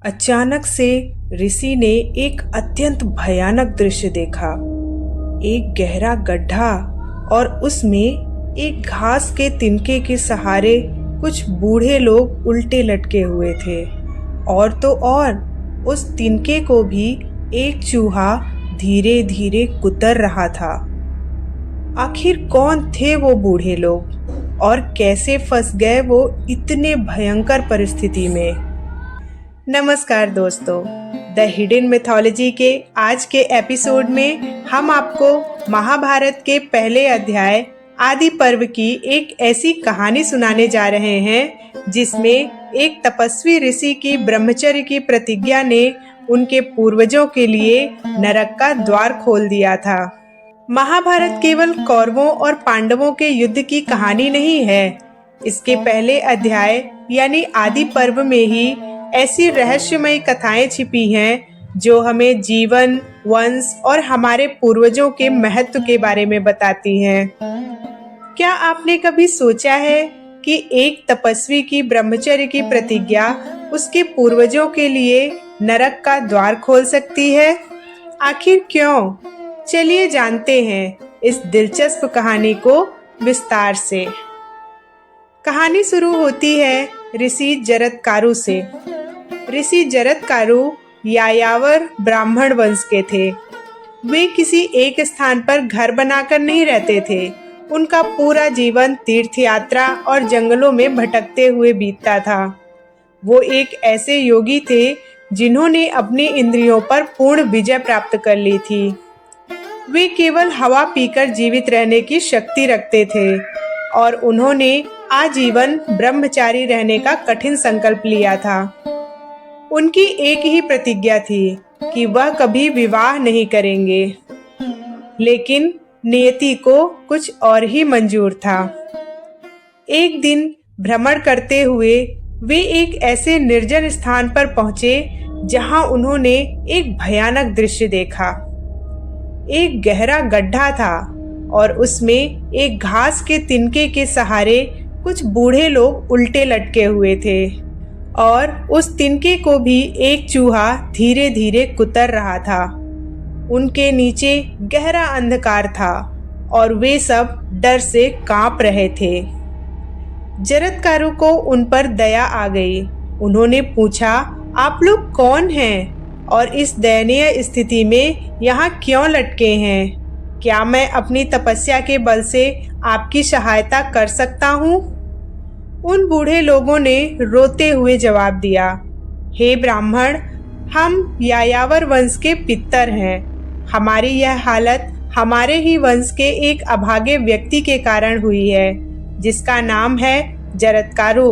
अचानक से ऋषि ने एक अत्यंत भयानक दृश्य देखा। एक गहरा गड्ढा और उसमें एक घास के तिनके के सहारे कुछ बूढ़े लोग उल्टे लटके हुए थे। और तो और उस तिनके को भी एक चूहा धीरे धीरे कुतर रहा था। आखिर कौन थे वो बूढ़े लोग और कैसे फंस गए वो इतने भयंकर परिस्थिति में। नमस्कार दोस्तों, द हिडन मिथोलॉजी के आज के एपिसोड में हम आपको महाभारत के पहले अध्याय आदि पर्व की एक ऐसी कहानी सुनाने जा रहे हैं जिसमें एक तपस्वी ऋषि की ब्रह्मचर्य की प्रतिज्ञा ने उनके पूर्वजों के लिए नरक का द्वार खोल दिया था। महाभारत केवल कौरवों और पांडवों के युद्ध की कहानी नहीं है। इसके पहले अध्याय यानी आदि पर्व में ही ऐसी रहस्यमयी कथाएं छिपी हैं जो हमें जीवन, वंश और हमारे पूर्वजों के महत्व के बारे में बताती हैं। क्या आपने कभी सोचा है कि एक तपस्वी की ब्रह्मचर्य की प्रतिज्ञा उसके पूर्वजों के लिए नरक का द्वार खोल सकती है? आखिर क्यों? चलिए जानते हैं इस दिलचस्प कहानी को विस्तार से। कहानी शुरू होती है ऋषि जरत्कारु से। ऋषि जरत्कारु यायावर ब्राह्मण वंश के थे। वे किसी एक स्थान पर घर बनाकर नहीं रहते थे। उनका पूरा जीवन तीर्थ यात्रा और जंगलों में भटकते हुए बीतता था। वो एक ऐसे योगी थे जिन्होंने अपनी इंद्रियों पर पूर्ण विजय प्राप्त कर ली थी। वे केवल हवा पीकर जीवित रहने की शक्ति रखते थे और उन्होंने आजीवन ब्रह्मचारी रहने का कठिन संकल्प लिया था। उनकी एक ही प्रतिज्ञा थी कि वह कभी विवाह नहीं करेंगे, लेकिन नियति को कुछ और ही मंजूर था। एक दिन भ्रमण करते हुए वे एक ऐसे निर्जन स्थान पर पहुंचे जहां उन्होंने एक भयानक दृश्य देखा। एक गहरा गड्ढा था और उसमें एक घास के तिनके के सहारे कुछ बूढ़े लोग उल्टे लटके हुए थे और उस तिनके को भी एक चूहा धीरे धीरे कुतर रहा था। उनके नीचे गहरा अंधकार था और वे सब डर से कांप रहे थे। जरत्कारु को उन पर दया आ गई। उन्होंने पूछा, आप लोग कौन हैं और इस दयनीय स्थिति में यहाँ क्यों लटके हैं? क्या मैं अपनी तपस्या के बल से आपकी सहायता कर सकता हूँ? उन बूढ़े लोगों ने रोते हुए जवाब दिया, हे ब्राह्मण, हम यायावर वंश के पितर हैं। हमारी यह हालत हमारे ही वंश के एक अभागे व्यक्ति के कारण हुई है जिसका नाम है जरत्कारु।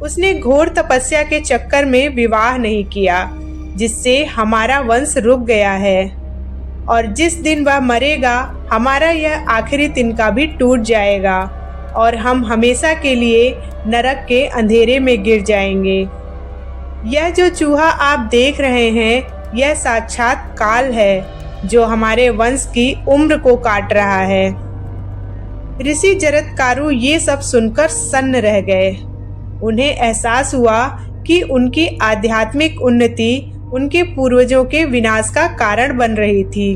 उसने घोर तपस्या के चक्कर में विवाह नहीं किया जिससे हमारा वंश रुक गया है और जिस दिन वह मरेगा हमारा यह आखिरी तिनका भी टूट जाएगा और हम हमेशा के लिए नरक के अंधेरे में गिर जाएंगे। यह जो चूहा आप देख रहे हैं यह साक्षात काल है जो हमारे वंश की उम्र को काट रहा है। ऋषि जरत्कारु ये सब सुनकर सन्न रह गए। उन्हें एहसास हुआ कि उनकी आध्यात्मिक उन्नति उनके पूर्वजों के विनाश का कारण बन रही थी।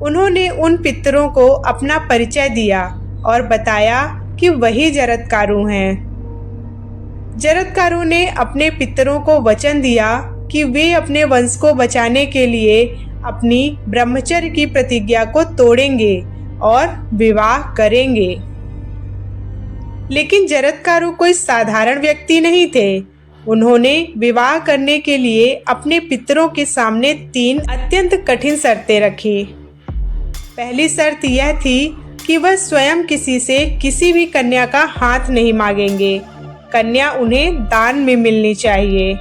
उन्होंने उन पितरों को अपना परिचय दिया और बताया कि वही जरत्कारु हैं। जरत्कारु ने अपने पितरों को वचन दिया कि वे अपने वंश को बचाने के लिए अपनी ब्रह्मचर्य की प्रतिज्ञा को तोड़ेंगे और विवाह करेंगे। लेकिन जरत्कारु कोई साधारण व्यक्ति नहीं थे। उन्होंने विवाह करने के लिए अपने पितरों के सामने 3 अत्यंत कठिन शर्तें रखी। पहली शर्त यह थी कि वह स्वयं किसी से किसी भी कन्या का हाथ नहीं मांगेंगे। कन्या उन्हें दान में मिलनी चाहिए।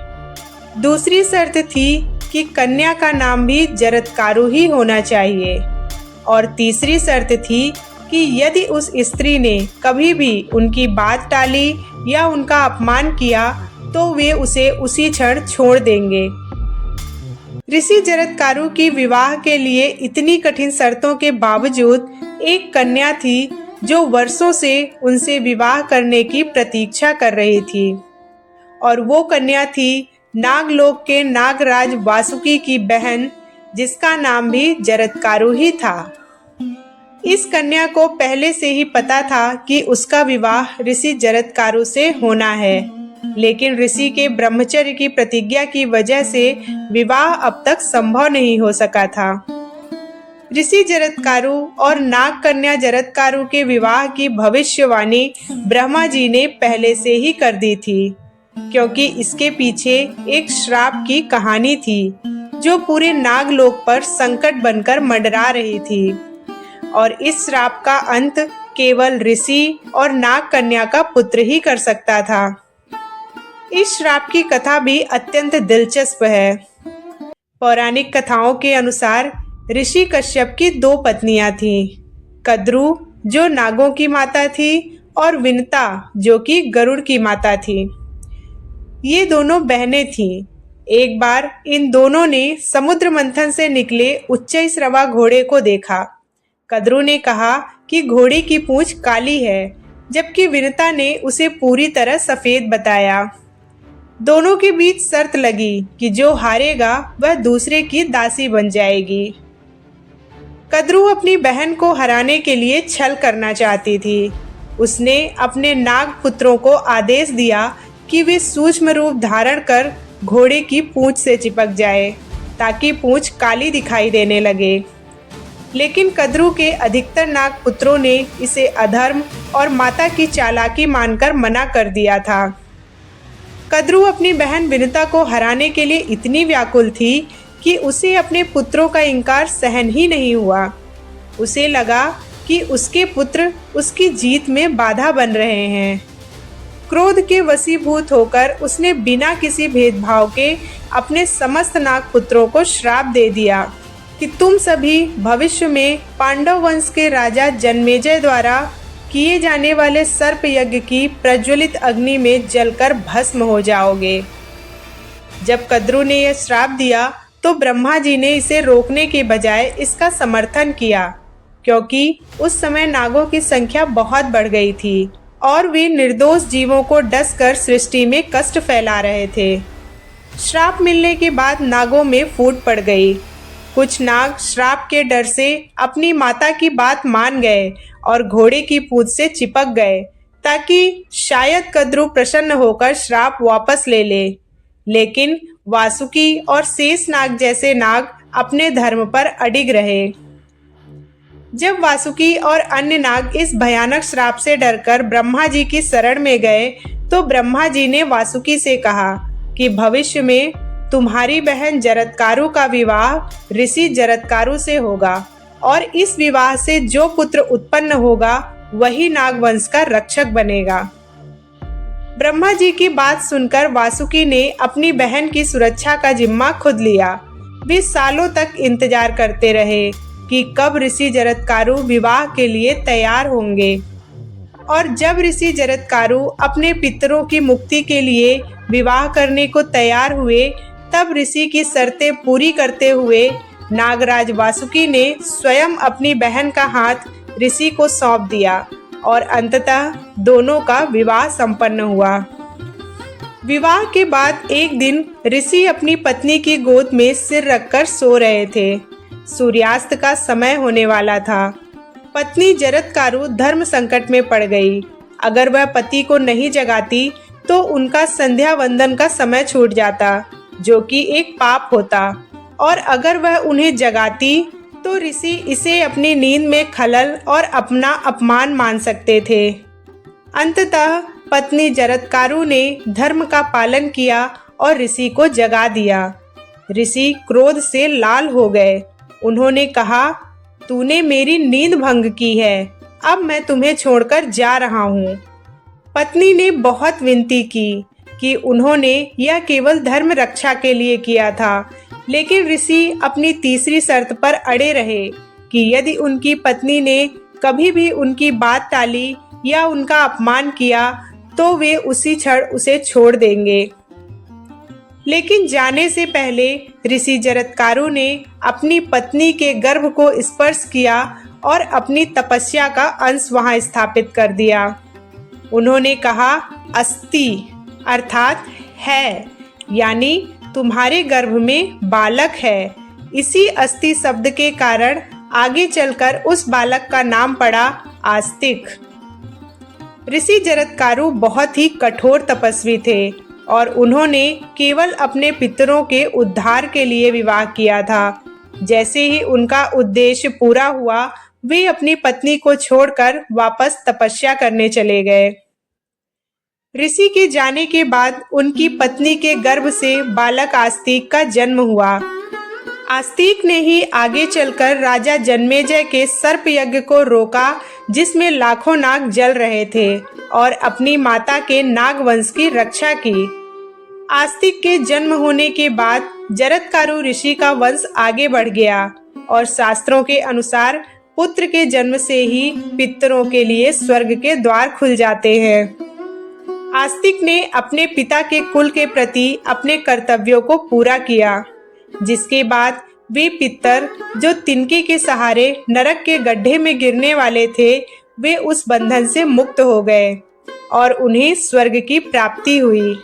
दूसरी शर्त थी कि कन्या का नाम भी जरत्कारु ही होना चाहिए। और तीसरी शर्त थी कि यदि उस स्त्री ने कभी भी उनकी बात टाली या उनका अपमान किया तो वे उसे उसी क्षण छोड़ देंगे। ऋषि जरत्कारु की विवाह के लिए इतनी कठिन शर्तों के बावजूद एक कन्या थी जो वर्षों से उनसे विवाह करने की प्रतीक्षा कर रही थी और वो कन्या थी नागलोक के नागराज वासुकी की बहन, जिसका नाम भी जरत्कारु ही था। इस कन्या को पहले से ही पता था कि उसका विवाह ऋषि जरत्कारु से होना है, लेकिन ऋषि के ब्रह्मचर्य की प्रतिज्ञा की वजह से विवाह अब तक संभव नहीं हो सका था। ऋषि जरत्कारु और नाग कन्या जरत्कारु के विवाह की भविष्यवाणी ब्रह्मा जी ने पहले से ही कर दी थी, क्योंकि इसके पीछे एक श्राप की कहानी थी जो पूरे नागलोक पर संकट बनकर मंडरा रही थी, और इस श्राप का अंत केवल ऋषि और नाग कन्या का पुत्र ही कर सकता था। इस श्राप की कथा भी अत्यंत दिलचस्प है। पौराणिक कथाओं के अनुसार ऋषि कश्यप की 2 पत्नियां थीं, कद्रु जो नागों की माता थी और विनता जो कि गरुड़ की माता थी। ये दोनों बहनें थीं। एक बार इन दोनों ने समुद्र मंथन से निकले उच्चैःश्रवा घोड़े को देखा। कद्रु ने कहा कि घोड़े की पूंछ काली है, जबकि विनता ने उसे पूरी तरह सफेद बताया। दोनों के बीच शर्त लगी कि जो हारेगा वह दूसरे की दासी बन जाएगी। कद्रु अपनी बहन को हराने के लिए छल करना चाहती थी। उसने अपने नाग पुत्रों को आदेश दिया कि वे सूक्ष्म रूप धारण कर घोड़े की पूंछ से चिपक जाए, ताकि पूंछ काली दिखाई देने लगे। लेकिन कद्रु के अधिकतर नाग पुत्रों ने इसे अधर्म और माता की चालाकी मानकर मना कर दिया था। कद्रु अपनी बहन विनता को हराने के लिए इतनी व्याकुल थी कि उसे अपने पुत्रों का इनकार सहन ही नहीं हुआ। उसे लगा कि उसके पुत्र उसकी जीत में बाधा बन रहे हैं। क्रोध के वशीभूत होकर उसने बिना किसी भेदभाव के अपने समस्त नाग पुत्रों को श्राप दे दिया कि तुम सभी भविष्य में पांडव वंश के राजा जन्मेजय द्वारा किए जाने वाले सर्प यज्ञ की प्रज्वलित अग्नि में जलकर भस्म हो जाओगे। जब कद्रु ने यह श्राप दिया तो ब्रह्मा जी ने इसे रोकने के बजाय इसका समर्थन किया, क्योंकि उस समय नागों की संख्या बहुत बढ़ गई थी और वे निर्दोष जीवों को डसकर सृष्टि में कष्ट फैला रहे थे। श्राप मिलने के बाद नागों में फूट पड़ गई। कुछ नाग श्राप के डर से अपनी माता की बात मान गए और घोड़े की पूंछ से चिपक गए, ताकि शायद कद्रु प्रसन्न होकर श्राप वापस ले ले। लेकिन वासुकी और शेष नाग जैसे नाग अपने धर्म पर अडिग रहे। जब वासुकी और अन्य नाग इस भयानक श्राप से डरकर ब्रह्मा जी की शरण में गए, तो ब्रह्मा जी ने वासुकी से कहा कि भविष्य में तुम्हारी बहन जरत्कारु का विवाह ऋषि जरत्कारु से होगा, और इस विवाह से जो पुत्र उत्पन्न होगा वही नागवंश का रक्षक बनेगा। ब्रह्मा जी की बात सुनकर वासुकी ने अपनी बहन की सुरक्षा का जिम्मा खुद लिया। वे सालों तक इंतजार करते रहे कि कब ऋषि जरत्कारु विवाह के लिए तैयार होंगे, और जब ऋषि जरत्कारु अपने पितरों की मुक्ति के लिए विवाह करने को तैयार हुए, तब ऋषि की शर्तें पूरी करते हुए नागराज वासुकी ने स्वयं अपनी बहन का हाथ ऋषि को सौंप दिया, और अंततः दोनों का विवाह संपन्न हुआ। विवाह के बाद एक दिन ऋषि अपनी पत्नी की गोद में सिर रखकर सो रहे थे। सूर्यास्त का समय होने वाला था। पत्नी जरत्कारु धर्म संकट में पड़ गई। अगर वह पति को नहीं जगाती तो उनका संध्या वंदन का समय छूट जाता, जो कि एक पाप होता, और अगर वह उन्हें जगाती तो ऋषि इसे अपनी नींद में खलल और अपना अपमान मान सकते थे। अंततः पत्नी जरत्कारु ने धर्म का पालन किया और ऋषि को जगा दिया। ऋषि क्रोध से लाल हो गए। उन्होंने कहा, तूने मेरी नींद भंग की है, अब मैं तुम्हें छोड़कर जा रहा हूँ। पत्नी ने बहुत विनती की कि उन्होंने यह केवल धर्म रक्षा के लिए किया था, लेकिन ऋषि अपनी तीसरी शर्त पर अड़े रहे कि यदि उनकी पत्नी ने कभी भी उनकी बात टाली या उनका अपमान किया तो वे उसी क्षण उसे छोड़ देंगे। लेकिन जाने से पहले ऋषि जरत्कारु ने अपनी पत्नी के गर्भ को स्पर्श किया और अपनी तपस्या का अंश वहां स्थापित कर दिया। उन्होंने कहा, अस्ति अर्थात है, यानी तुम्हारे गर्भ में बालक है। इसी अस्थि शब्द के कारण आगे चलकर उस बालक का नाम पड़ा आस्तिक। ऋषि जरत्कारु बहुत ही कठोर तपस्वी थे और उन्होंने केवल अपने पितरों के उद्धार के लिए विवाह किया था। जैसे ही उनका उद्देश्य पूरा हुआ, वे अपनी पत्नी को छोड़कर वापस तपस्या करने चले गए। ऋषि के जाने के बाद उनकी पत्नी के गर्भ से बालक आस्तिक का जन्म हुआ। आस्तिक ने ही आगे चलकर राजा जन्मेजय के सर्प यज्ञ को रोका, जिसमें लाखों नाग जल रहे थे, और अपनी माता के नाग वंश की रक्षा की। आस्तिक के जन्म होने के बाद जरत्कारु ऋषि का वंश आगे बढ़ गया और शास्त्रों के अनुसार पुत्र के जन्म से ही पितरों के लिए स्वर्ग के द्वार खुल जाते हैं। आस्तिक ने अपने पिता के कुल के प्रति अपने कर्तव्यों को पूरा किया, जिसके बाद वे पितर जो तिनके के सहारे नरक के गड्ढे में गिरने वाले थे, वे उस बंधन से मुक्त हो गए और उन्हें स्वर्ग की प्राप्ति हुई।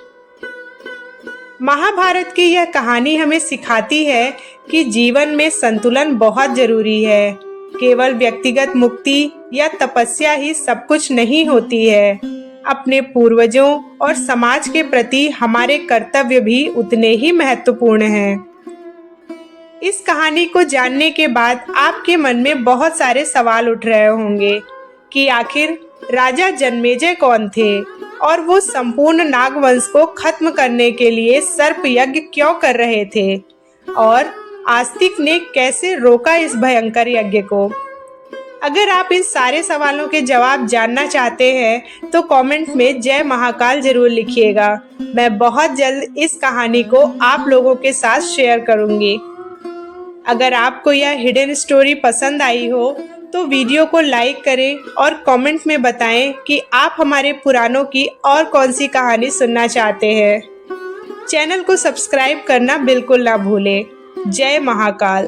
महाभारत की यह कहानी हमें सिखाती है कि जीवन में संतुलन बहुत जरूरी है। केवल व्यक्तिगत मुक्ति या तपस्या ही सब कुछ नहीं होती है। अपने पूर्वजों और समाज के प्रति हमारे कर्तव्य भी उतने ही महत्वपूर्ण हैं। इस कहानी को जानने के बाद आपके मन में बहुत सारे सवाल उठ रहे होंगे कि आखिर राजा जन्मेजय कौन थे और वो संपूर्ण नागवंश को खत्म करने के लिए सर्प यज्ञ क्यों कर रहे थे, और आस्तिक ने कैसे रोका इस भयंकर यज्ञ को। अगर आप इन सारे सवालों के जवाब जानना चाहते हैं तो कमेंट में जय महाकाल जरूर लिखिएगा। मैं बहुत जल्द इस कहानी को आप लोगों के साथ शेयर करूंगी। अगर आपको यह हिडन स्टोरी पसंद आई हो तो वीडियो को लाइक करें और कमेंट में बताएं कि आप हमारे पुराणों की और कौन सी कहानी सुनना चाहते हैं। चैनल को सब्सक्राइब करना बिल्कुल ना भूलें। जय महाकाल।